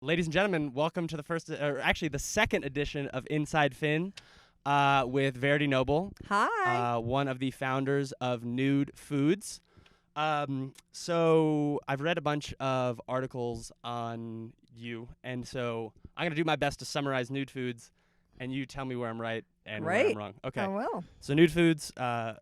Ladies and gentlemen, welcome to the second edition of Inside Finn with Verity Noble, Hi. one of the founders of Nude Foods. So I've read a bunch of articles on you, and so I'm going to do my best to summarize Nude Foods, and you tell me where I'm right and where I'm Great. wrong. Okay. I will. So Nude Foods, a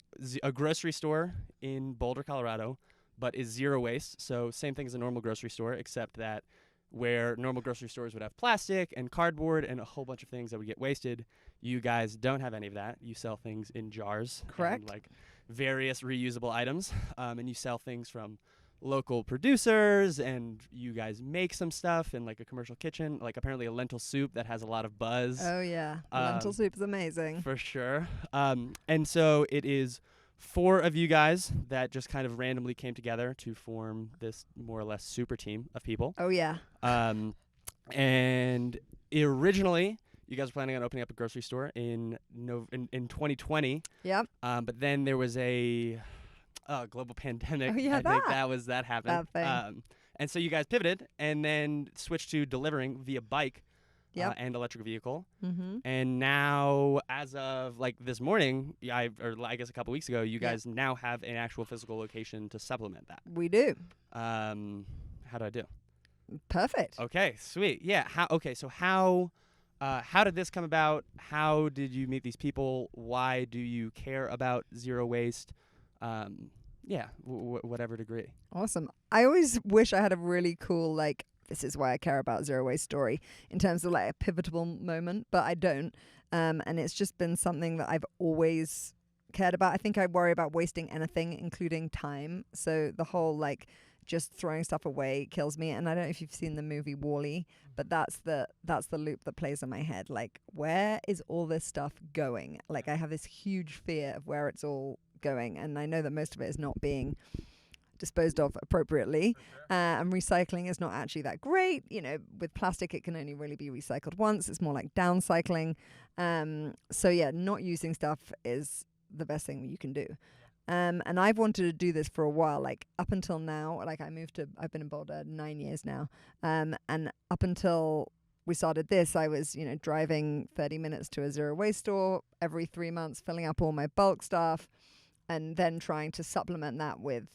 grocery store in Boulder, Colorado, but is zero waste. So same thing as a normal grocery store, except that where normal grocery stores would have plastic and cardboard and a whole bunch of things that would get wasted, you guys don't have any of that. You sell things in jars. Correct. And, like various reusable items. And you sell things from local producers, and you guys make some stuff in like a commercial kitchen, like apparently a lentil soup that has a lot of buzz. Oh, yeah. Lentil soup is amazing. For sure. And so it is 4 of you guys that just kind of randomly came together to form this more or less super team of people. Oh, yeah. And originally, you guys were planning on opening up a grocery store in 2020. Yep. But then there was a global pandemic. Oh, yeah, I think that happened. That thing. And so you guys pivoted and then switched to delivering via bike. Yep. And electric vehicle. Mm-hmm. And now, as of like this morning, I guess a couple weeks ago, you guys now have an actual physical location to supplement that. We do. How do I do? Perfect. Okay, sweet. Yeah. So how did this come about? How did you meet these people? Why do you care about zero waste? Whatever degree. Awesome. I always wish I had a really cool, this is why I care about zero waste story in terms of like a pivotal moment, but I don't. And it's just been something that I've always cared about. I think I worry about wasting anything, including time. So the whole just throwing stuff away kills me. And I don't know if you've seen the movie WALL-E, but that's the loop that plays in my head. Like, where is all this stuff going? Like, I have this huge fear of where it's all going, and I know that most of it is not being disposed of appropriately, and recycling is not actually that great. With plastic it can only really be recycled once. It's more like downcycling. So yeah, not using stuff is the best thing you can do. And I've wanted to do this for a while, up until now. I've been in Boulder 9 years now, and up until we started this, I was driving 30 minutes to a zero waste store every 3 months, filling up all my bulk stuff, and then trying to supplement that with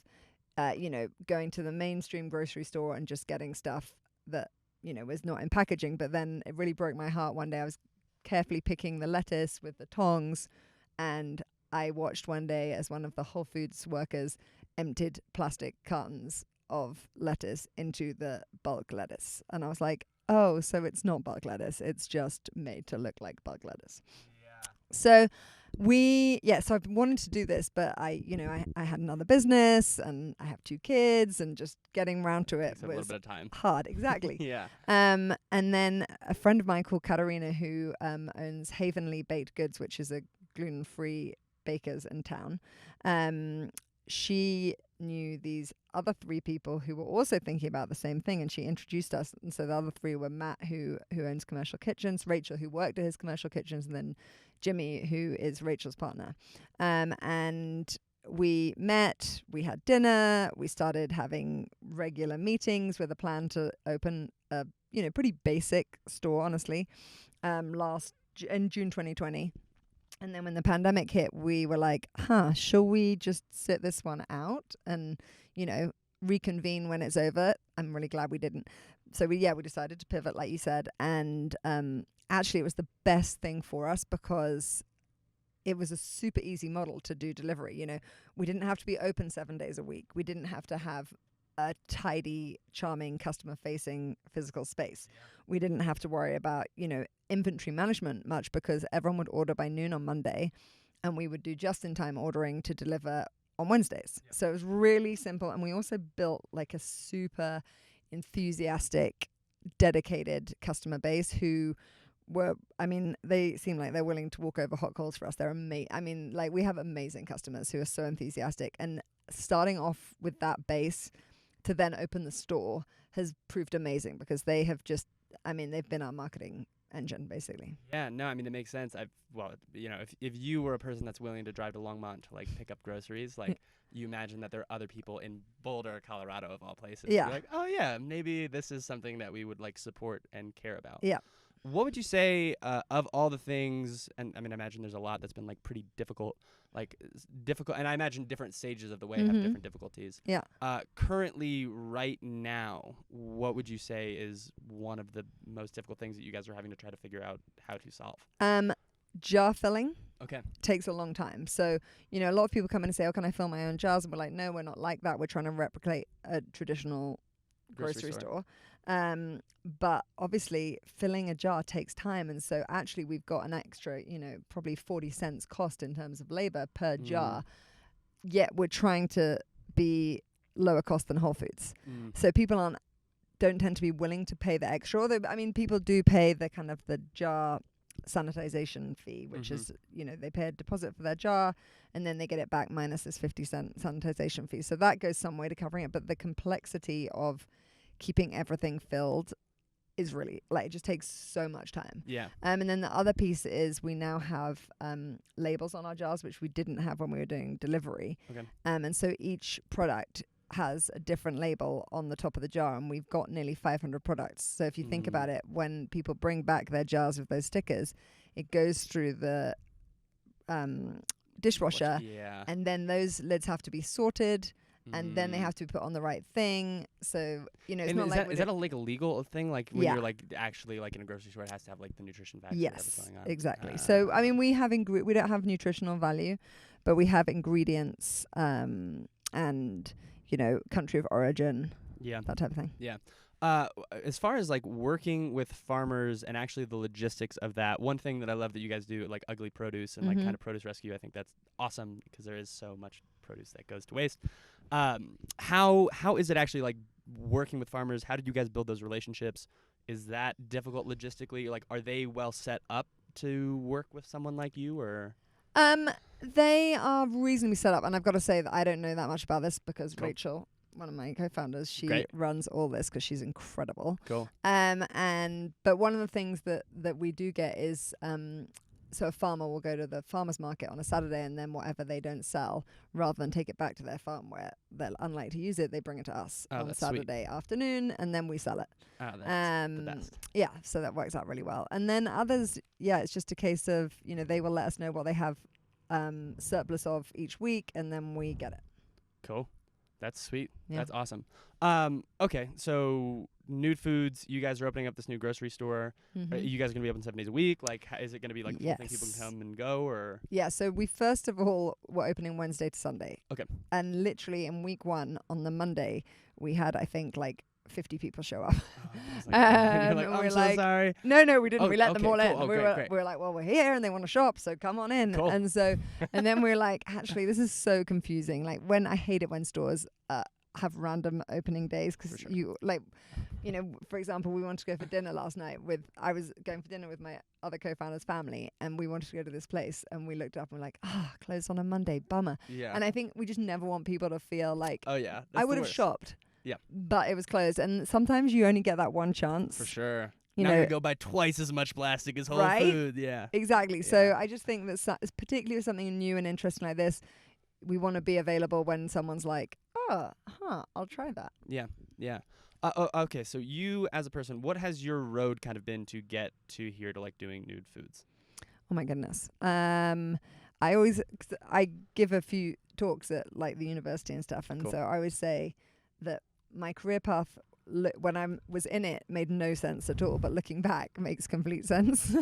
going to the mainstream grocery store and just getting stuff that, was not in packaging. But then it really broke my heart. One day I was carefully picking the lettuce with the tongs, and I watched one day as one of the Whole Foods workers emptied plastic cartons of lettuce into the bulk lettuce. And I was like, oh, so it's not bulk lettuce. It's just made to look like bulk lettuce. Yeah. So I've wanted to do this, but I had another business and I have 2 kids, and just getting around to it was a little bit of time. Hard. Exactly. Yeah. And then a friend of mine called Katarina, who owns Havenly Baked Goods, which is a gluten-free bakers in town. She knew these other 3 people who were also thinking about the same thing, and she introduced us. And so the other 3 were Matt, who owns Commercial Kitchens, Rachel, who worked at his Commercial Kitchens, and then Jimmy, who is Rachel's partner. And we met, we had dinner, we started having regular meetings with a plan to open a pretty basic store, honestly, in June 2020. And then when the pandemic hit, we were like, shall we just sit this one out and, reconvene when it's over? I'm really glad we didn't. So we decided to pivot, like you said. And actually, it was the best thing for us because it was a super easy model to do delivery. We didn't have to be open 7 days a week. We didn't have to have a tidy, charming, customer-facing physical space. Yeah. We didn't have to worry about, inventory management much, because everyone would order by noon on Monday, and we would do just-in-time ordering to deliver on Wednesdays. Yeah. So it was really simple, and we also built a super enthusiastic, dedicated customer base who were, they seem like they're willing to walk over hot coals for us. They're amazing. We have amazing customers who are so enthusiastic, and starting off with that base to then open the store has proved amazing, because they have just, they've been our marketing engine, basically. Yeah, no, it makes sense. If you were a person that's willing to drive to Longmont to pick up groceries, you imagine that there are other people in Boulder, Colorado, of all places. Yeah. You're like, oh yeah, maybe this is something that we would like support and care about. Yeah. What would you say of all the things? And I mean, I imagine there's a lot that's been like pretty difficult, and I imagine different stages of the way have different difficulties. Yeah. Currently, right now, what would you say is one of the most difficult things that you guys are having to try to figure out how to solve? Jar filling. Okay. Takes a long time. So, a lot of people come in and say, oh, can I fill my own jars? And we're like, no, we're not like that. We're trying to replicate a traditional grocery store. But obviously filling a jar takes time. And so actually we've got an extra, probably 40 cents cost in terms of labor per jar. Yet we're trying to be lower cost than Whole Foods. So people don't tend to be willing to pay the extra. Although, I mean, people do pay the kind of the jar sanitization fee, which is, they pay a deposit for their jar and then they get it back minus this 50-cent sanitization fee. So that goes some way to covering it. But the complexity of keeping everything filled is really, it just takes so much time. Yeah. And then the other piece is we now have labels on our jars, which we didn't have when we were doing delivery. Okay. And so each product has a different label on the top of the jar, and we've got nearly 500 products. So if you think about it, when people bring back their jars with those stickers, it goes through the dishwasher, and then those lids have to be sorted, and then they have to be put on the right thing. So it's not is that a legal thing? Like when you're like actually like in a grocery store, it has to have like the nutrition factor. Yes, going on. exactly. So I mean, we don't have nutritional value, but we have ingredients and country of origin, that type of thing. Yeah. As far as like working with farmers and actually the logistics of that, one thing that I love that you guys do, like Ugly Produce and like kind of produce rescue, I think that's awesome because there is so much produce that goes to waste. How is it actually like working with farmers? How did you guys build those relationships? Is that difficult logistically? Like, are they well set up to work with someone like you, or? They are reasonably set up, and I've got to say that I don't know that much about this because Cool. Rachel, one of my co-founders, she Great. runs all this because she's incredible. Cool. But one of the things that we do get is so a farmer will go to the farmer's market on a Saturday, and then whatever they don't sell, rather than take it back to their farm where they're unlikely to use it, they bring it to us on Saturday afternoon, and then we sell it. Oh, that's the best. Yeah, so that works out really well. And then others, it's just a case of, they will let us know what they have surplus of each week, and then we get it. Cool. That's sweet. Yeah. That's awesome. Okay, so Nude Foods, you guys are opening up this new grocery store. Are you guys going to be open 7 days a week? Like, is it going to be like you think people can come and go, or? Yeah, so we first of all were opening Wednesday to Sunday. Okay. And literally in week 1 on the Monday, we had, I think, like 50 people show up. You're like, I'm so sorry. No, we didn't. Oh, we let them all in. Oh, we were like, well, we're here and they want to shop, so come on in. Cool. And so, and then we're like, actually, this is so confusing. Like, I hate it when stores have random opening days because for example, we wanted to go for dinner last night I was going for dinner with my other co-founder's family, and we wanted to go to this place, and we looked up and we're like, closed on a Monday, bummer. Yeah. And I think we just never want people to feel like, oh yeah, I would have shopped. Yeah. But it was closed, and sometimes you only get that one chance. For sure. You now know, you go buy twice as much plastic as Whole right? Foods. Yeah. Exactly. Yeah. So I just think that particularly with something new and interesting like this, we want to be available when someone's like, I'll try that. Yeah. Yeah. Okay. So you, as a person, what has your road kind of been to get to here to like doing Nude Foods? Oh my goodness. I give a few talks at like the university and stuff, and so I always say that my career path when I was in it made no sense at all, but looking back makes complete sense.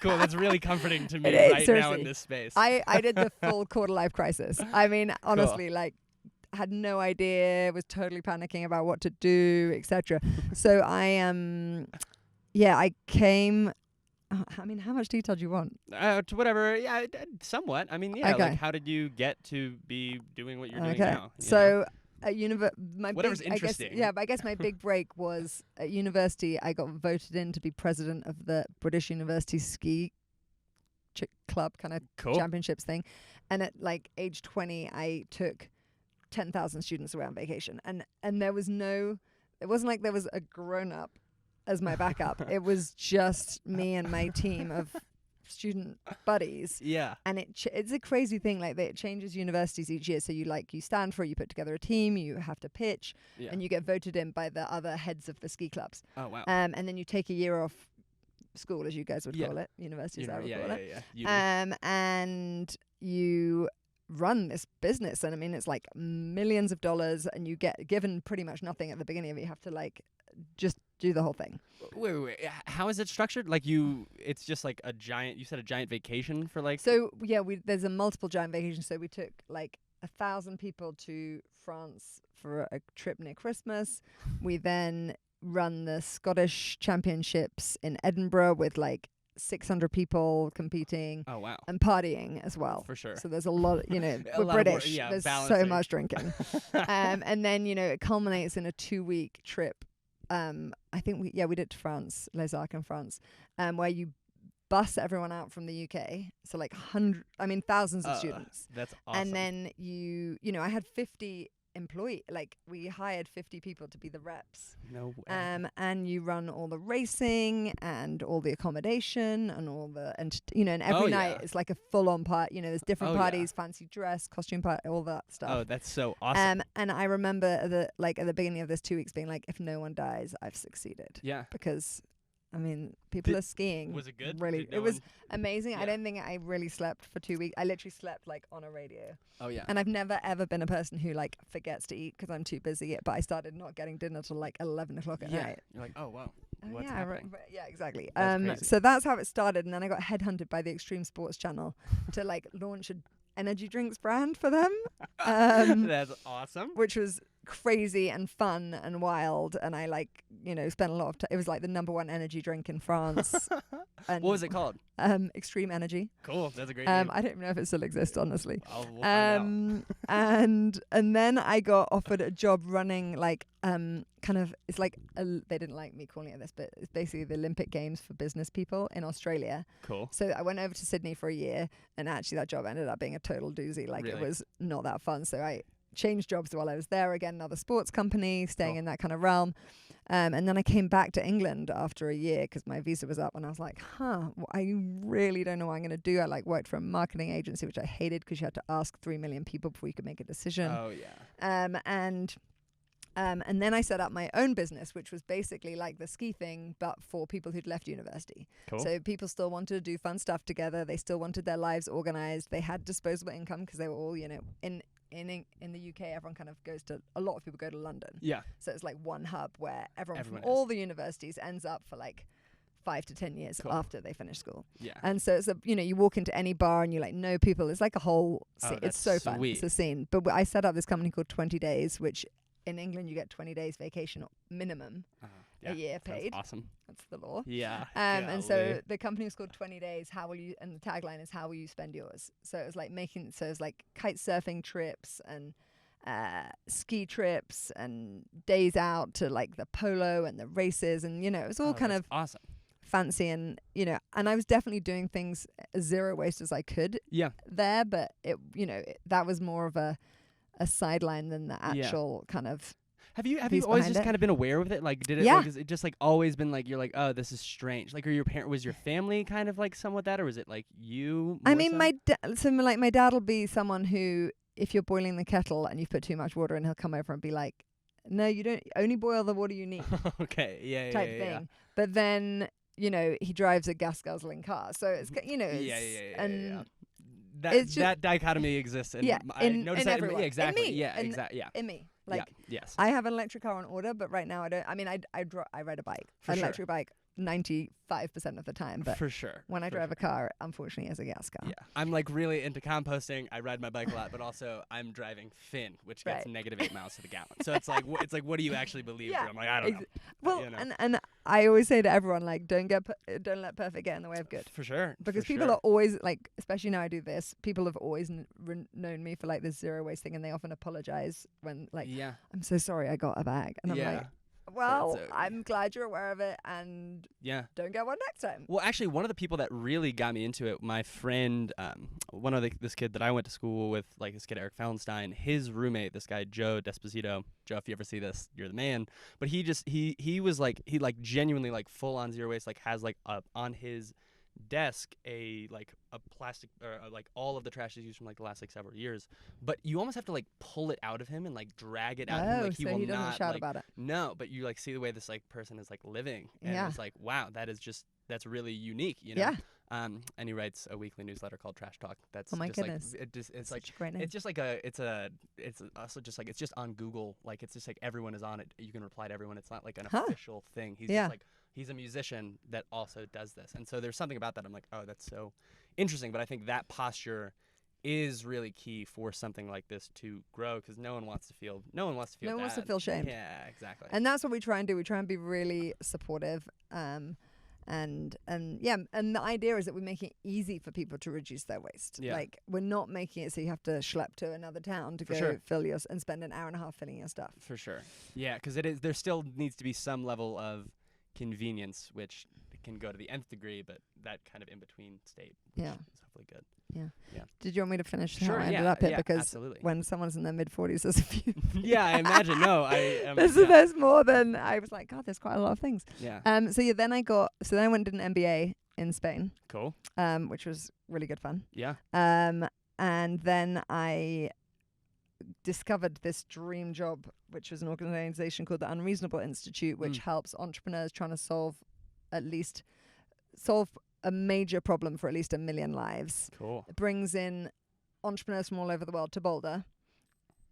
Cool. That's really comforting to me right now in this space. I did the full quarter life crisis. I mean, honestly, like had no idea, was totally panicking about what to do, etc. So I came. I mean, how much detail do you want? To whatever. Yeah, somewhat. I mean, yeah. Okay. Like, how did you get to be doing what you're doing now? So. At whatever's interesting. I guess my big break was at university. I got voted in to be president of the British University Ski Club kind of championships thing, and at like age 20, I took 10,000 students away on vacation, and there was it wasn't like there was a grown up as my backup. It was just me and my team of student buddies. Yeah. And it's a crazy thing. Like it changes universities each year. So you stand for it, you put together a team, you have to pitch, and you get voted in by the other heads of the ski clubs. Oh wow. And then you take a year off school, as you guys would call it, universities I would call it. And you run this business, and I mean it's like millions of dollars, and you get given pretty much nothing at the beginning of it. You have to like just do the whole thing. Wait. How is it structured? Like it's just like a giant. You said a giant vacation for like. So yeah, there's a multiple giant vacation. So we took like 1,000 people to France for a trip near Christmas. We then run the Scottish Championships in Edinburgh with like 600 people competing. Oh wow. And partying as well. For sure. So there's a lot, we're British. There's balancing. so much drinking. And then, it culminates in a 2-week trip. I think we did to France, Les Arcs in France, where you bus everyone out from the UK. So like thousands of students. That's awesome. And then I had 50 we hired 50 people to be the reps. No way. And you run all the racing and all the accommodation and all the and every night it's like a full-on party. There's different parties, fancy dress, costume party, all that stuff. Oh, that's so awesome. And I remember at the beginning of this 2 weeks being like, if no one dies, I've succeeded. Yeah. Because people are skiing. Was it good? Really, it was amazing. I don't think I really slept for 2 weeks. I literally slept like on a radio. Oh yeah. And I've never ever been a person who like forgets to eat because I'm too busy. But I started not getting dinner till like 11 o'clock at night. You're like, oh wow, what's yeah, happening? Yeah, exactly. That's crazy. So that's how it started, and then I got headhunted by the Extreme Sports Channel to like launch an energy drinks brand for them. That's awesome. Which was crazy and fun and wild, and I spent a lot of time. It was like the #1 energy drink in France. And what was it called? Extreme Energy. Cool, that's a great name. I don't know if it still exists, honestly. We'll find out. and then I got offered a job running it's like they didn't like me calling it this, but it's basically the Olympic Games for business people in Australia. Cool. So I went over to Sydney for a year, and actually that job ended up being a total doozy. It was not that fun. So I changed jobs while I was there again, another sports company, staying in that kind of realm. And then I came back to England after a year because my visa was up, and I was like, I really don't know what I'm going to do. I worked for a marketing agency, which I hated because you had to ask 3 million people before you could make a decision. Oh yeah. And then I set up my own business, which was basically like the ski thing, but for people who'd left university. Cool. So people still wanted to do fun stuff together. They still wanted their lives organized. They had disposable income because they were all, in the UK, everyone kind of a lot of people go to London. Yeah. So it's like one hub where everyone from all the universities ends up for like 5 to 10 years after they finish school. Yeah. And so it's you walk into any bar and you know people. It's like a whole scene. It's so fun. Sweet. It's a scene. But I set up this company called 20 Days, which in England you get 20 days vacation minimum a year paid. That's awesome. That's the law. Yeah. And so the company was called 20 Days. And the tagline is, how will you spend yours? So it was like kite surfing trips and ski trips and days out to like the polo and the races. And, it was all kind of awesome. Fancy and, and I was definitely doing things as zero waste as I could there. But that was more of a sideline than the actual kind of. Have you always just kind of been aware of it? Like, did it? Yeah. Like, is it just like always been like you're like, oh, this is strange? Like, was your family kind of like somewhat that, or was it like you? I mean, my dad will be someone who, if you're boiling the kettle and you've put too much water in, he'll come over and be like, no, you don't. Only boil the water you need. Okay. Yeah. Type thing. Yeah. But then he drives a gas guzzling car, so it's and. It's that dichotomy exists in everyone. Exactly. In me. Yeah, exactly. In me. Yes. I have an electric car on order, but right now I don't. I mean, I ride a bike, electric bike, 95% of the time. But for sure, when I drive a car, unfortunately, it's a gas car. Yeah, I'm like really into composting. I ride my bike a lot, but also I'm driving Finn, which gets -8 miles to the gallon. So it's like, what do you actually believe? Yeah. I'm like, I don't know. Well, and I always say to everyone, like, don't let perfect get in the way of good. For sure. Because people are always like, especially now I do this. People have always known me for like this zero waste thing, and they often apologize when like, I'm so sorry I got a bag, and I'm like, well, I'm glad you're aware of it, and don't get one next time. Well, actually, one of the people that really got me into it, my friend, this kid that I went to school with, like this kid Eric Fellenstein, his roommate, this guy Joe Desposito. Joe, if you ever see this, you're the man. But he was like, he like genuinely like full on zero waste, like has like on his desk a plastic or like all of the trash is used from like the last like several years, but you almost have to like pull it out of him and like drag it out of him. Oh, Like he so will he doesn't not shout like about it. no, but you like see the way this like person is like living, and Yeah. it's like wow, that's really unique, you know. Yeah. And he writes a weekly newsletter called Trash Talk. That's Oh my just goodness. like it's Such like a great name. it's just like it's also just like it's just on Google. Like it's just like everyone is on it. You can reply to everyone. It's not like an official thing. He's Yeah. just like he's a musician that also does this. And so there's something about that. I'm like, oh, that's so interesting. But I think that posture is really key for something like this to grow, because no one wants to feel No one wants to bad. feel shamed. Yeah, exactly. And that's what we try and do. We try and be really supportive. And the idea is that we make it easy for people to reduce their waste. Yeah. Like we're not making it so you have to schlep to another town to For go sure. fill your and spend an hour and a half filling your stuff. For sure. Yeah, because there still needs to be some level of convenience, which can go to the nth degree, but that kind of in between state, which Yeah. is hopefully good. Did you want me to finish Sure, how I ended yeah, up here? yeah, Because absolutely. when someone's in their mid-40s, there's a few. Yeah, I imagine. No, There's more than I was like. God, there's quite a lot of things. yeah. Then I went and did an MBA in Spain, Cool. which was really good fun. Yeah. And then I discovered this dream job, which was an organization called the Unreasonable Institute, which helps entrepreneurs trying to solve a major problem for at least 1 million lives. Cool. It brings in entrepreneurs from all over the world to Boulder,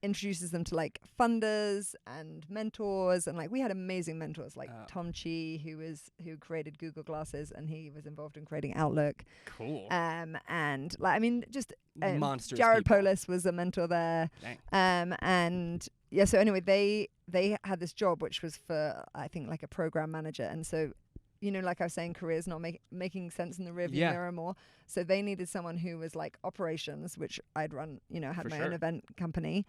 introduces them to like funders and mentors, and like we had amazing mentors like Tom Chi, who created Google Glasses, and he was involved in creating Outlook. Cool. And like I mean, just Monsters. Jared people. Polis was a mentor there. Dang. And yeah, so anyway, they had this job which was for I think like a program manager, and so. You know, like I was saying, careers not making sense in the rearview mirror more. So they needed someone who was like operations, which I'd run, had For my sure. own event company,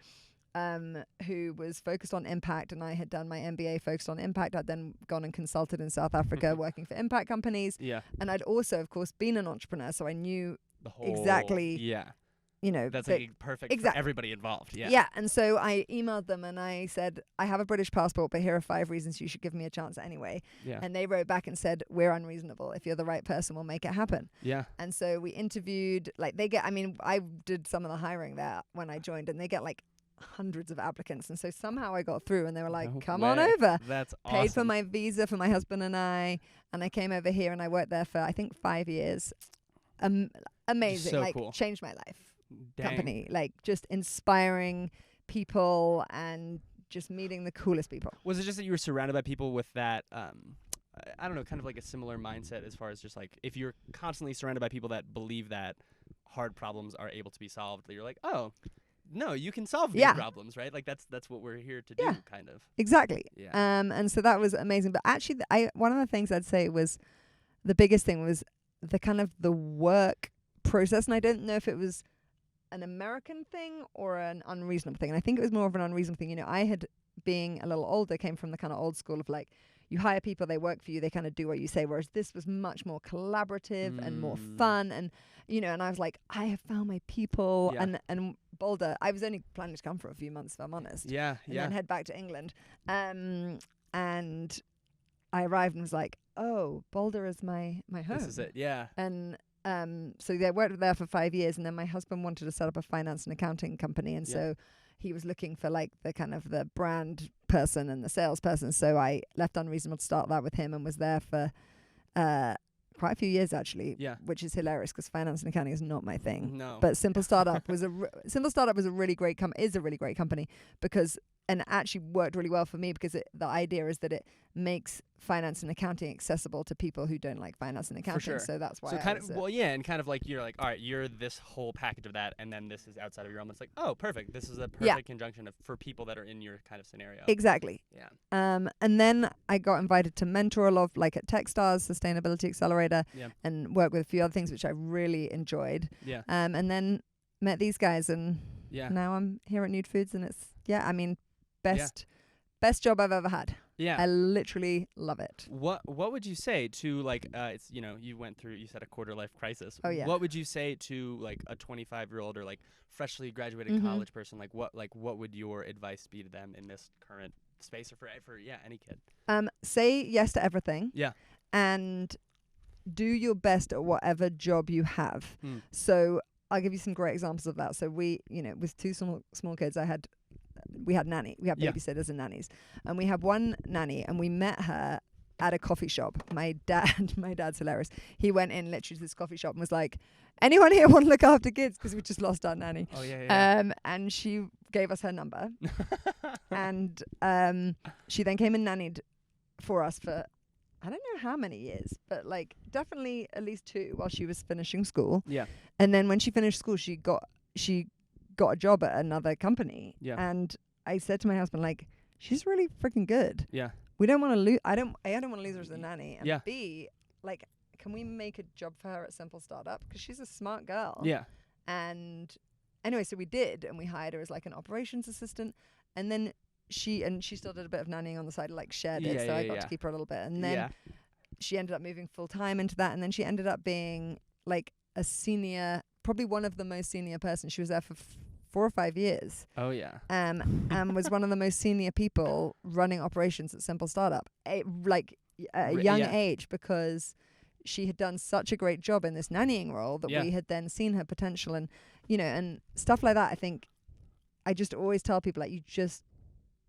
who was focused on impact. And I had done my MBA focused on impact. I'd then gone and consulted in South Africa working for impact companies. Yeah. And I'd also, of course, been an entrepreneur. So I knew The whole. exactly, Yeah. That's that- like perfect for everybody involved. Yeah. Yeah, and so I emailed them and I said, I have a British passport, but here are 5 reasons you should give me a chance anyway. Yeah. And they wrote back and said, we're unreasonable. If you're the right person, we'll make it happen. Yeah. And so we interviewed, I did some of the hiring there when I joined, and they get like hundreds of applicants. And so somehow I got through, and they were like, No come on way. over. That's awesome. Paid for my visa for my husband and I came over here and I worked there for, I think, 5 years. Amazing. So cool. Changed my life. Dang. Company, like just inspiring people and just meeting the coolest people. Was it just that you were surrounded by people with that, I don't know, kind of like a similar mindset as far as just like if you're constantly surrounded by people that believe that hard problems are able to be solved, that you're like, oh, no, you can solve these problems, right? Like that's what we're here to do, kind of. Exactly. Yeah. And so that was amazing. But actually, one of the things I'd say was the biggest thing was the kind of the work process, and I don't know if it was an American thing or an unreasonable thing. And I think it was more of an unreasonable thing. I had, being a little older, came from the kind of old school of like, you hire people, they work for you, they kind of do what you say. Whereas this was much more collaborative and more fun. And, and I was like, I have found my people. Yeah. And Boulder, I was only planning to come for a few months, if I'm honest. Yeah. And then head back to England. And I arrived and was like, oh, Boulder is my home. This is it. Yeah. And so they worked there for 5 years, and then my husband wanted to set up a finance and accounting company, and so he was looking for like the kind of the brand person and the salesperson. So I left Unreasonable to start that with him, and was there for quite a few years actually. Yeah. Which is hilarious because finance and accounting is not my thing. No. But Simple Startup was a really great company because. And it actually worked really well for me because the idea is that it makes finance and accounting accessible to people who don't like finance and accounting. For sure. So that's why. So kind of, and kind of like you're like, all right, you're this whole package of that, and then this is outside of your realm. It's like, oh, perfect. This is a perfect conjunction for people that are in your kind of scenario. Exactly. Yeah. And then I got invited to mentor a lot, like at Techstars Sustainability Accelerator, and work with a few other things which I really enjoyed. Yeah. And then met these guys, and now I'm here at Nude Foods, and it's best job I've ever had. Yeah. I literally love it. What would you say to like it's you went through, you said a quarter life crisis. Oh yeah. What would you say to like a 25-year-old or like freshly graduated college person? Like what would your advice be to them in this current space or for any kid? Say yes to everything. Yeah. And do your best at whatever job you have. So I'll give you some great examples of that. So we, with two small kids, we had babysitters and nannies, and we have one nanny, and we met her at a coffee shop. My dad's hilarious. He went in literally to this coffee shop and was like, anyone here want to look after kids? Because we just lost our nanny. Oh, yeah. And she gave us her number. And she then came and nannied for us for, I don't know how many years, but like definitely at least 2 while she was finishing school. Yeah. And then when she finished school, she got a job at another company. Yeah. And I said to my husband, like, she's really freaking good. Yeah. We don't want to lose. I don't want to lose her as a nanny. And Yeah. B, like, can we make a job for her at Simple Startup? Because she's a smart girl. Yeah. And anyway, so we did, and we hired her as like an operations assistant. And then she still did a bit of nannying on the side, like shared it. So I got to keep her a little bit. And then she ended up moving full time into that. And then she ended up being like a senior, probably one of the most senior persons. She was there for 4 or 5 years. Oh, yeah. And was one of the most senior people running operations at Simple Startup, at a young age, because she had done such a great job in this nannying role that we had then seen her potential, and and stuff like that. I think I just always tell people, like, you just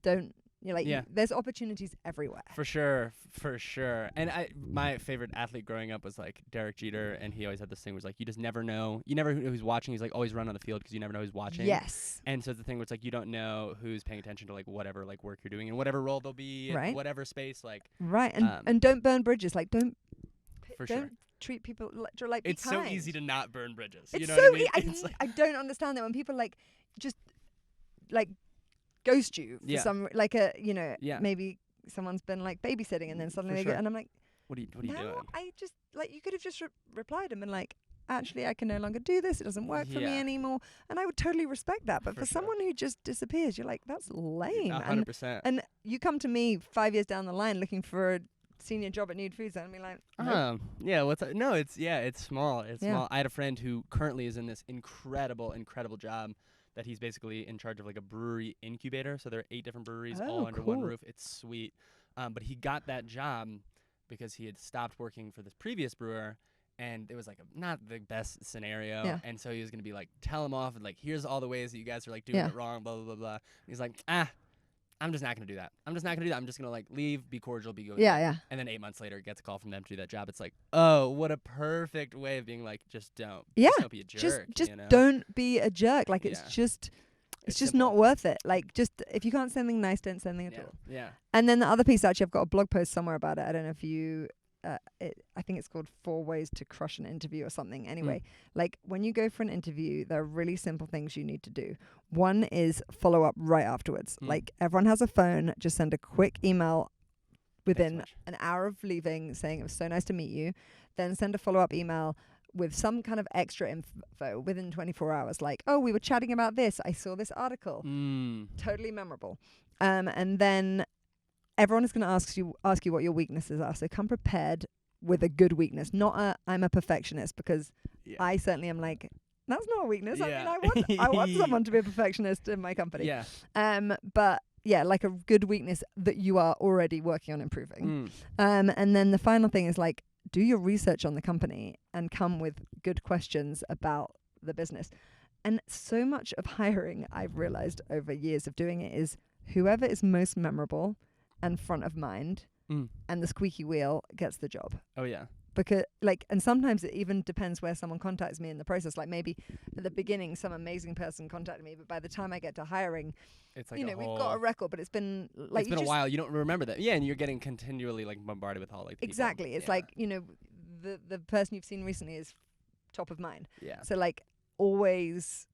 don't. There's opportunities everywhere. For sure. And my favorite athlete growing up was like Derek Jeter, and he always had this thing where it's like, you just never know. You never know who's watching. He's like always run on the field because you never know who's watching. Yes. And so it's the thing where it's like, you don't know who's paying attention to like whatever like work you're doing and whatever role they'll be in whatever space. Like right. And don't burn bridges. Like don't treat people like it's be kind. so easy to not burn bridges. It's you know so what I mean? I don't understand that when people like just like ghost you for some like maybe someone's been like babysitting and then suddenly and I'm like, what are you doing? I just like, you could have just replied and been like, actually I can no longer do this, it doesn't work for me anymore, and I would totally respect that. But for someone who just disappears, you're like, that's lame. 100%. And you come to me 5 years down the line looking for a senior job at Nude Foods, and I'm like, nope. It's small. Small. I had a friend who currently is in this incredible job that he's basically in charge of like a brewery incubator. So there are 8 different breweries all under one roof. It's sweet. But he got that job because he had stopped working for this previous brewer, and it was like not the best scenario. Yeah. And so he was going to be like, tell him off and like, here's all the ways that you guys are like doing it wrong, blah, blah, blah, blah. And he's like, I'm just not going to do that. I'm just going to like leave, be cordial, be good. Yeah. And then 8 months later, gets a call from them to do that job. It's like, oh, what a perfect way of being like, just don't. Yeah. Just don't be a jerk. Just don't be a jerk. Like it's just simple. not worth it. Like, just if you can't say anything nice, don't say anything at all. Yeah. And then the other piece, actually, I've got a blog post somewhere about it. I don't know if you. I think it's called 4 Ways to Crush an Interview or something. Anyway, like when you go for an interview, there are really simple things you need to do. One is follow up right afterwards. Like everyone has a phone, just send a quick email within an hour of leaving saying it was so nice to meet you. Then send a follow-up email with some kind of extra info within 24 hours. Like, oh, we were chatting about this. I saw this article. Totally memorable. And then everyone is going to ask you what your weaknesses are. So come prepared with a good weakness, not I'm a perfectionist, because I certainly am like, that's not a weakness. Yeah. I mean, I want someone to be a perfectionist in my company. Yeah. But yeah, like a good weakness that you are already working on improving. And then the final thing is like, do your research on the company and come with good questions about the business. And so much of hiring, I've realized over years of doing it, is whoever is most memorable and front of mind and the squeaky wheel gets the job. Oh, yeah. Because like, and sometimes it even depends where someone contacts me in the process. Like maybe at the beginning, some amazing person contacted me, but by the time I get to hiring, it's like we've got a record, but it's been like, it's been a while. You don't remember that. Yeah. And you're getting continually like bombarded with all like exactly. people. It's like, the person you've seen recently is top of mind. Yeah. So like always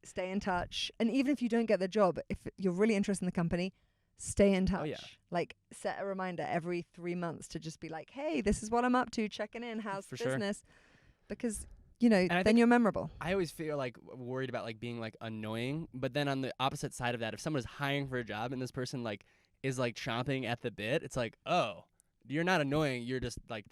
stay in touch. And even if you don't get the job, if you're really interested in the company, stay in touch. Oh, yeah. Like set a reminder every 3 months to just be like, hey, this is what I'm up to, checking in, how's business? Because then you're memorable. I always feel like worried about like being like annoying, but then on the opposite side of that, if someone is hiring for a job and this person like is like chomping at the bit, it's like, oh, you're not annoying, you're just like,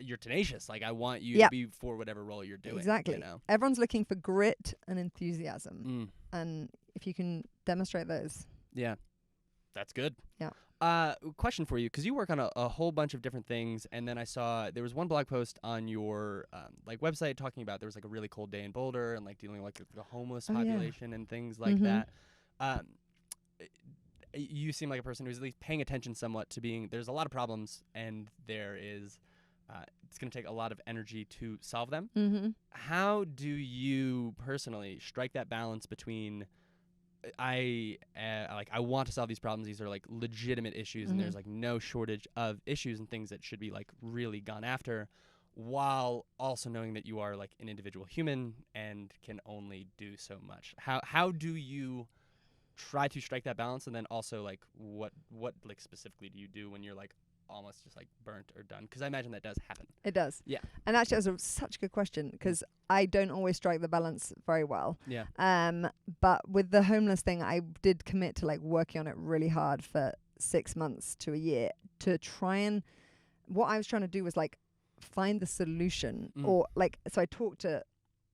you're tenacious. Like I want you to be for whatever role you're doing. Exactly. Everyone's looking for grit and enthusiasm. And if you can demonstrate those. Yeah. That's good. Yeah. Question for you, because you work on a whole bunch of different things, and then I saw there was one blog post on your like website talking about there was like a really cold day in Boulder and like dealing with like the homeless population and things like that. Um, you seem like a person who's at least paying attention somewhat to being. There's a lot of problems, and there is. It's going to take a lot of energy to solve them. Mm-hmm. How do you personally strike that balance between I want to solve these problems. These are like legitimate issues, and there's like no shortage of issues and things that should be like really gone after, while also knowing that you are like an individual human and can only do so much. How do you try to strike that balance, and then also like what like specifically do you do when you're like almost just like burnt or done? Because I imagine that does happen. It does. Yeah. And actually, that was such a good question, because I don't always strike the balance very well. Yeah. But with the homeless thing, I did commit to like working on it really hard for 6 months to a year to try and, what I was trying to do was like find the solution, or like, so I talked to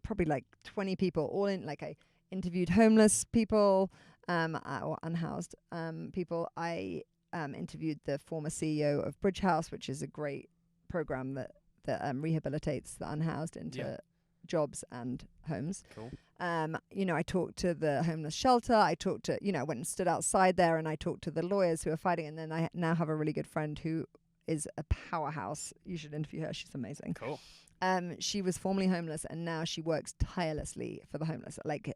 probably like 20 people, all in, like I interviewed homeless people, or unhoused people. I interviewed the former CEO of Bridge House, which is a great program that rehabilitates the unhoused into jobs and homes. Cool. I talked to the homeless shelter. I talked to, I went and stood outside there, and I talked to the lawyers who are fighting. And then I now have a really good friend who is a powerhouse. You should interview her. She's amazing. Cool. She was formerly homeless, and now she works tirelessly for the homeless. Like,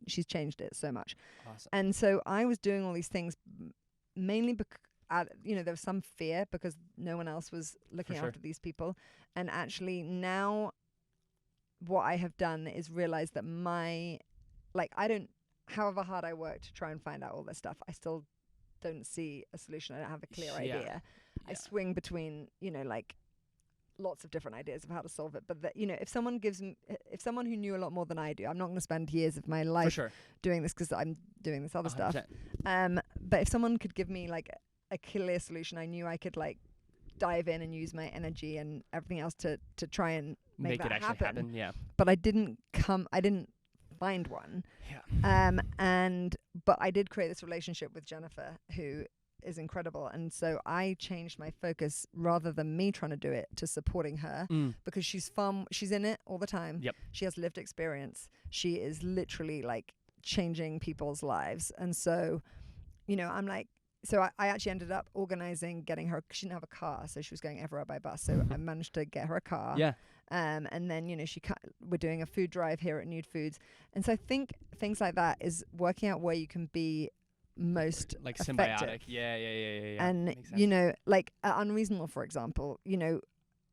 she's changed it so much. Awesome. And so I was doing all these things mainly because, there was some fear because no one else was looking after these people. And actually now what I have done is realize that however hard I work to try and find out all this stuff, I still don't see a solution. I don't have a clear idea. I swing between, like lots of different ideas of how to solve it. But if someone who knew a lot more than I do, I'm not going to spend years of my life doing this because I'm doing this other 100%. stuff. But if someone could give me like a clear solution, I knew I could like dive in and use my energy and everything else to try and make that it actually happen. Yeah. But I didn't find one. Yeah. But I did create this relationship with Jennifer, who is incredible. And so I changed my focus, rather than me trying to do it, to supporting her, because she's in it all the time. Yep. She has lived experience. She is literally like changing people's lives. And so, I'm like, so I actually ended up organizing getting her, she didn't have a car, so she was going everywhere by bus. So I managed to get her a car. Yeah. And then, we're doing a food drive here at Nude Foods. And so I think things like that is working out where you can be most like effective. Symbiotic. Yeah. And, like at Unreasonable, for example,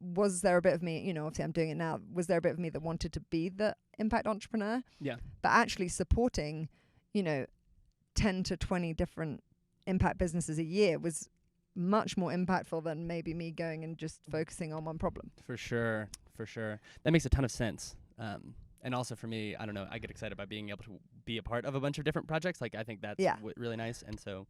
was there a bit of me, obviously I'm doing it now, was there a bit of me that wanted to be the impact entrepreneur? Yeah. But actually supporting, 10 to 20 different impact businesses a year was much more impactful than maybe me going and just focusing on one problem. For sure. That makes a ton of sense. And also for me, I don't know, I get excited by being able to be a part of a bunch of different projects. Like, I think that's really nice. And so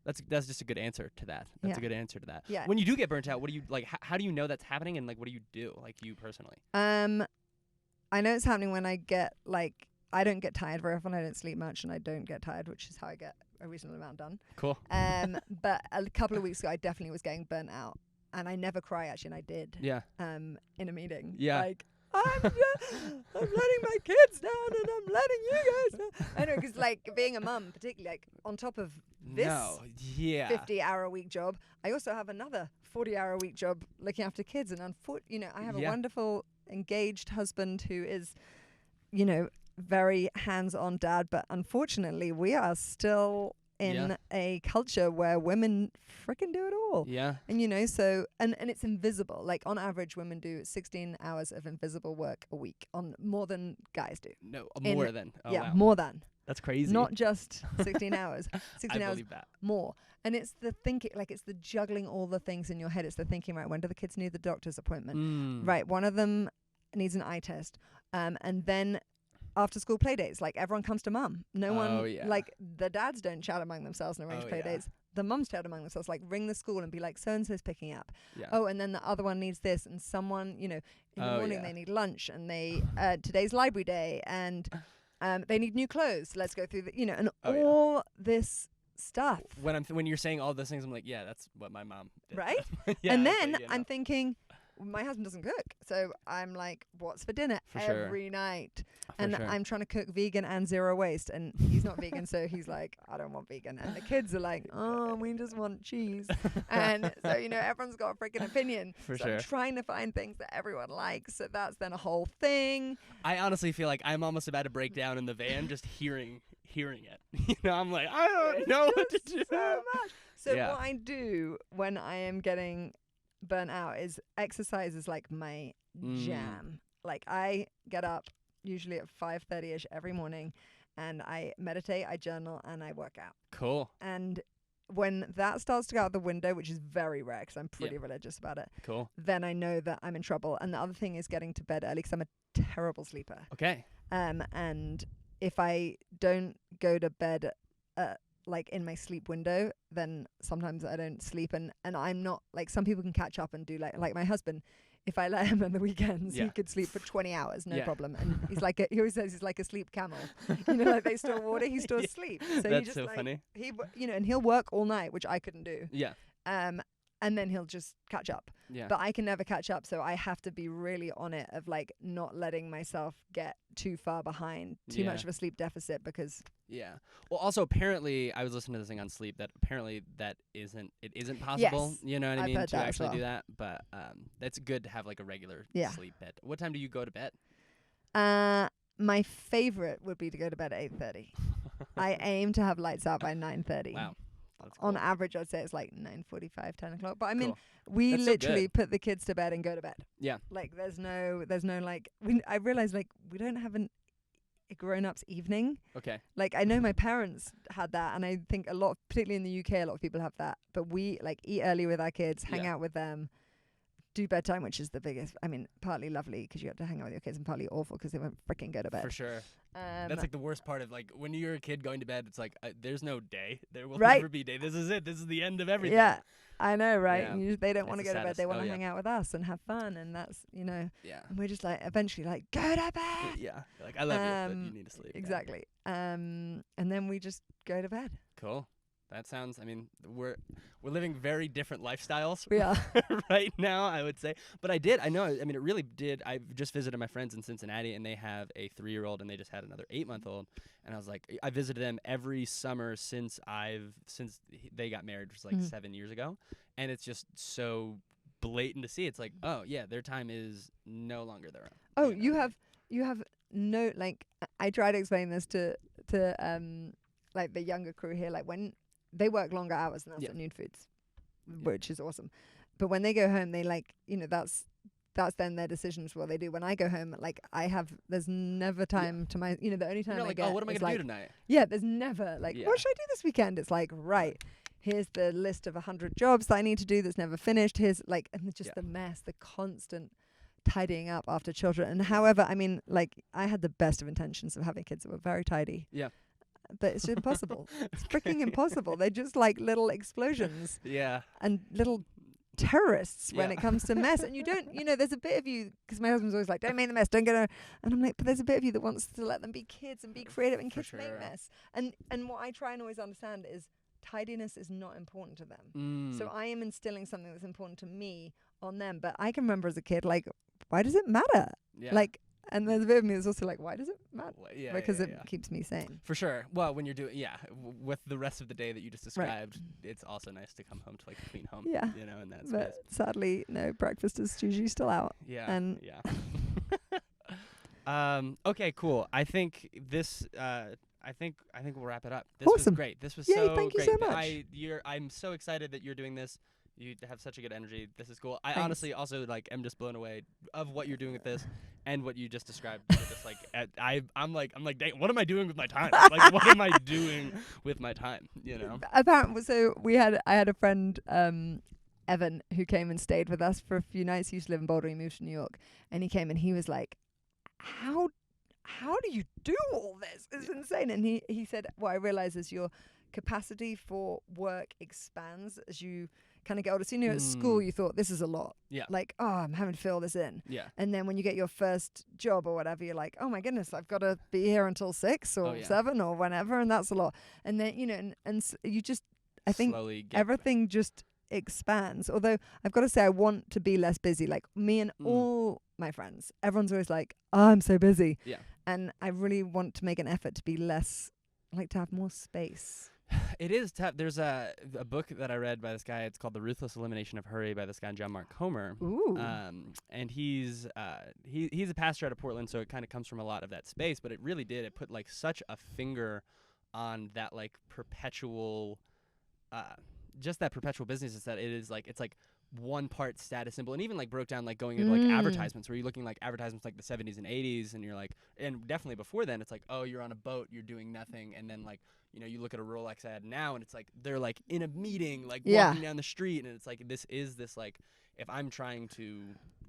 that's just a good answer to that. That's a good answer to that. Yeah. When you do get burnt out, what do you like? How do you know that's happening? And like, what do you do? Like, you personally? I know it's happening when I get like, I don't get tired very often. I don't sleep much, and I don't get tired, which is how I get a reasonable amount done. Cool. But a couple of weeks ago, I definitely was getting burnt out, and I never cry actually, and I did. Yeah. In a meeting. Yeah. Like, I'm letting my kids down, and I'm letting you guys down. I know, because like being a mum, particularly like on top of this 50-hour-a-week job, I also have another 40-hour-a-week job looking after kids, and I have a wonderful engaged husband who is, very hands-on dad, but unfortunately we are still in a culture where women freaking do it all. Yeah. And so and it's invisible. Like on average, women do 16 hours of invisible work a week, on more than guys do. No, more than. Oh, wow. More than. That's crazy. Not just 16 hours. 16 I hours believe that. more. And it's the thinking, like it's the juggling all the things in your head. It's the thinking, right, when do the kids need the doctor's appointment? Right, one of them needs an eye test. And then after school play dates, like everyone comes to mum. No one, like the dads don't chat among themselves and arrange play dates. The mums chat among themselves, like ring the school and be like, so-and-so's picking up. Yeah. Oh, and then the other one needs this, and someone, in the morning they need lunch, and they, today's library day, and they need new clothes. Let's go through the, and all this stuff. When you're saying all those things, I'm like, yeah, that's what my mom did. Right? Yeah, and then but, I'm thinking, my husband doesn't cook. So I'm like, what's for dinner For sure. every night? For And sure. I'm trying to cook vegan and zero waste. And he's not vegan. So he's like, I don't want vegan. And the kids are like, oh, we just want cheese. And so, everyone's got a freaking opinion. For so sure. I'm trying to find things that everyone likes. So that's then a whole thing. I honestly feel like I'm almost about to break down in the van just hearing it. I'm like, I don't know what to do. So much. So Yeah. what I do when I am getting burnt out is exercise is like my jam. Like I get up usually at 5:30ish every morning and I meditate, I journal, and I work out. Cool. And when that starts to go out the window, which is very rare because I'm pretty religious about it, Cool. then I know that I'm in trouble. And the other thing is getting to bed early because I'm a terrible sleeper. Okay. And if I don't go to bed like in my sleep window, then sometimes I don't sleep, and I'm not like some people can catch up and do like my husband. If I let him on the weekends, he could sleep for 20 hours, no problem. And he's like he always says he's like a sleep camel. Like they store water, he stores sleep. So That's he just so funny. He and he'll work all night, which I couldn't do. Yeah. And then he'll just catch up. Yeah. But I can never catch up, so I have to be really on it of like not letting myself get too far behind, too much of a sleep deficit because Yeah. Well, also apparently I was listening to this thing on sleep that apparently it isn't possible. Yes, You know what I I've mean? heard To that as actually well. do that, but that's good to have like a regular sleep bed. What time do you go to bed? My favorite would be to go to bed at 8:30. I aim to have lights out by 9:30. Wow. That's cool. On average, I'd say it's like 9:45, 10 o'clock. But I mean, Cool. we That's so literally good. put the kids to bed and go to bed. Yeah. Like there's no like I realize like we don't have a grown-ups evening. Okay. Like I know my parents had that, and I think particularly in the UK, a lot of people have that. But we like eat early with our kids, hang out with them, do bedtime, which is the biggest. I mean, partly lovely because you have to hang out with your kids, and partly awful because they won't freaking go to bed. For sure. That's like the worst part of like when you're a kid going to bed. It's like there's no day. There will never be day. This is it. This is the end of everything. Yeah, I know, right? Yeah. They don't want to It's the go to bed. They saddest. want to hang out with us and have fun, and that's Yeah. And we're just like eventually like go to bed. Yeah. Like I love you, but you need to sleep. Exactly. And then we just go to bed. Cool. That sounds. I mean, we're living very different lifestyles. We are. right now, I would say. But I know. I mean, it really did. I've just visited my friends in Cincinnati, and they have a 3-year-old, and they just had another 8-month-old. And I was like, I visited them every summer since they got married, which was like 7 years ago, and it's just so blatant to see. It's like, oh yeah, their time is no longer their own. Oh, you have no like. I try to explain this to like the younger crew here, like when they work longer hours than us at Nude Foods, which is awesome. But when they go home, they like, that's then their decisions what they do. When I go home, like there's never time to my, the only time You're I like, get oh, what am I is gonna like, do tonight? Yeah, there's never like, what should I do this weekend? It's like, right, here's the list of 100 jobs that I need to do that's never finished. Here's like, and just the mess, the constant tidying up after children. And however, I mean, like I had the best of intentions of having kids that were very tidy. Yeah. But it's impossible. It's freaking impossible. They're just like little explosions. Yeah. And little terrorists when it comes to mess. And you don't, there's a bit of you, because my husband's always like, don't make the mess, don't get her. And I'm like, but there's a bit of you that wants to let them be kids and be creative, and kids make mess. And what I try and always understand is tidiness is not important to them. So I am instilling something that's important to me on them. But I can remember as a kid, like, why does it matter? Yeah. Like, and there's a bit of me that's also like, why does it matter? Yeah, Because it keeps me sane. For sure. Well, when you're doing, with the rest of the day that you just described, it's also nice to come home to like a clean home. Yeah. In that space. But sadly, no, breakfast is usually still out. Yeah. And okay, cool. I think this. I think we'll wrap it up. This awesome. was great. This was Yay, so thank you great. so much. I'm so excited that you're doing this. You have such a good energy. This is cool. I Thanks. honestly also like am just blown away of what you're doing with this and what you just described. Just like I'm like, dang, what am I doing with my time? Like, what am I doing with my time? Apparently, so I had a friend, Evan, who came and stayed with us for a few nights. He used to live in Boulder. He moved to New York, and he came and he was like, how do you do all this? It's insane. And he said, what I realize is your capacity for work expands as you kind of get older. So, at school, you thought, this is a lot. Yeah. Like, oh, I'm having to fill this in. Yeah. And then when you get your first job or whatever, you're like, oh my goodness, I've got to be here until 6 or 7 or whenever. And that's a lot. And then, you just, I think everything just expands. Although I've got to say, I want to be less busy. Like me and all my friends, everyone's always like, oh, I'm so busy. Yeah. And I really want to make an effort to be less, like to have more space. It is tough. There's a book that I read by this guy. It's called The Ruthless Elimination of Hurry by this guy, John Mark Comer. Ooh. And he's a pastor out of Portland, so it kind of comes from a lot of that space. But it really did. It put like such a finger on that like perpetual, just that perpetual business. Is that it is like it's like one part status symbol, and even like broke down like going into like advertisements where you're looking like advertisements like the 70s and 80s, and you're like, and definitely before then it's like, oh, you're on a boat, you're doing nothing, and then like, you look at a Rolex ad now and it's like they're like in a meeting, like walking down the street, and it's like this like if I'm trying to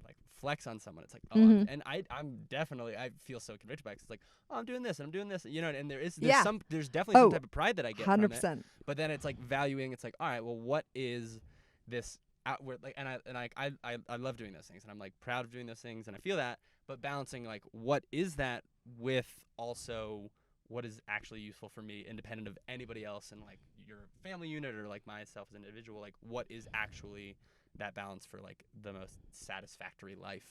like flex on someone, it's like, oh, and I'm definitely, I feel so convicted by it, 'cause it's like, oh, I'm doing this and I'm doing this, and there's definitely some type of pride that I get 100%. From it, but then it's like valuing, it's like, all right, well, what is this outward, like, and I love doing those things, and I'm like proud of doing those things, and I feel that, but balancing like what is that with also what is actually useful for me, independent of anybody else, and like your family unit or like myself as an individual, like what is actually that balance for like the most satisfactory life,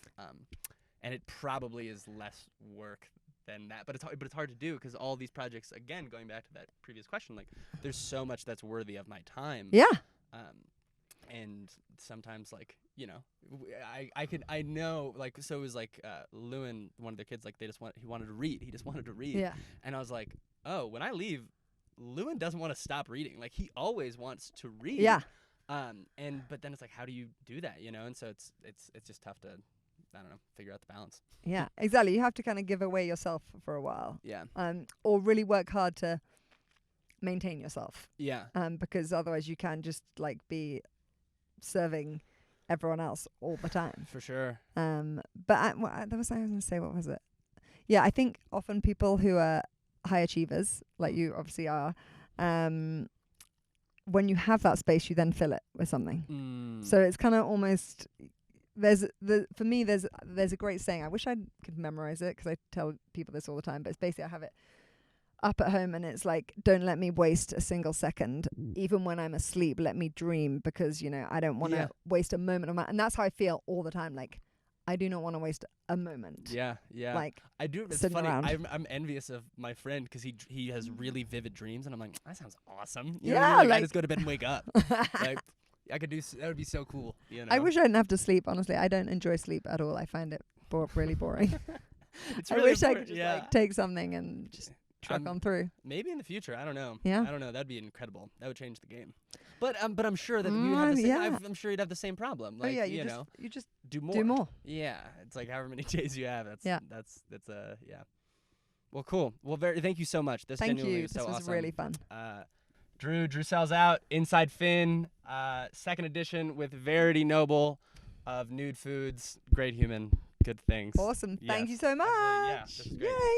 and it probably is less work than that, but it's hard to do, because all these projects, again, going back to that previous question, like there's so much that's worthy of my time. And sometimes, like, I know, like, so it was like Lewin, one of their kids, like he wanted to read. He just wanted to read. Yeah. And I was like, oh, when I leave, Lewin doesn't want to stop reading. Like, he always wants to read. Yeah. But then it's like, how do you do that, And so it's just tough to, I don't know, figure out the balance. Yeah, exactly. You have to kind of give away yourself for a while. Yeah. Or really work hard to maintain yourself. Yeah. Because otherwise you can just like be serving everyone else all the time. For sure. But I was going to say, what was it? Yeah, I think often people who are high achievers, like you obviously are, when you have that space, you then fill it with something. So it's kind of almost, for me, there's a great saying. I wish I could memorize it, because I tell people this all the time, but it's basically, I have it up at home, and it's like, don't let me waste a single second. Even when I'm asleep, let me dream, because I don't want to waste a moment of my, and that's how I feel all the time. Like, I do not want to waste a moment. Yeah. Like, I do. It's funny. I'm envious of my friend, because he has really vivid dreams, and I'm like, that sounds awesome. Like, I just go to bed and wake up. Like, I could do. That would be so cool. I wish I didn't have to sleep. Honestly, I don't enjoy sleep at all. I find it really boring. It's I really wish I could just like take something and just truck on through. Maybe in the future, I don't know. Yeah. I don't know. That'd be incredible. That would change the game. But I'm sure that we would have the same. I'm sure you'd have the same problem. Like, you just do more. Do more. Yeah, it's like however many days you have. That's yeah. Well, cool. Well, thank you so much. Thank you. Was so this was awesome. really fun. Drew sells out. Inside Finn, second edition with Verity Noble of Nude Foods. Great human. Good things. Awesome. Yes. Thank you so much. Yeah, this is great. Yay.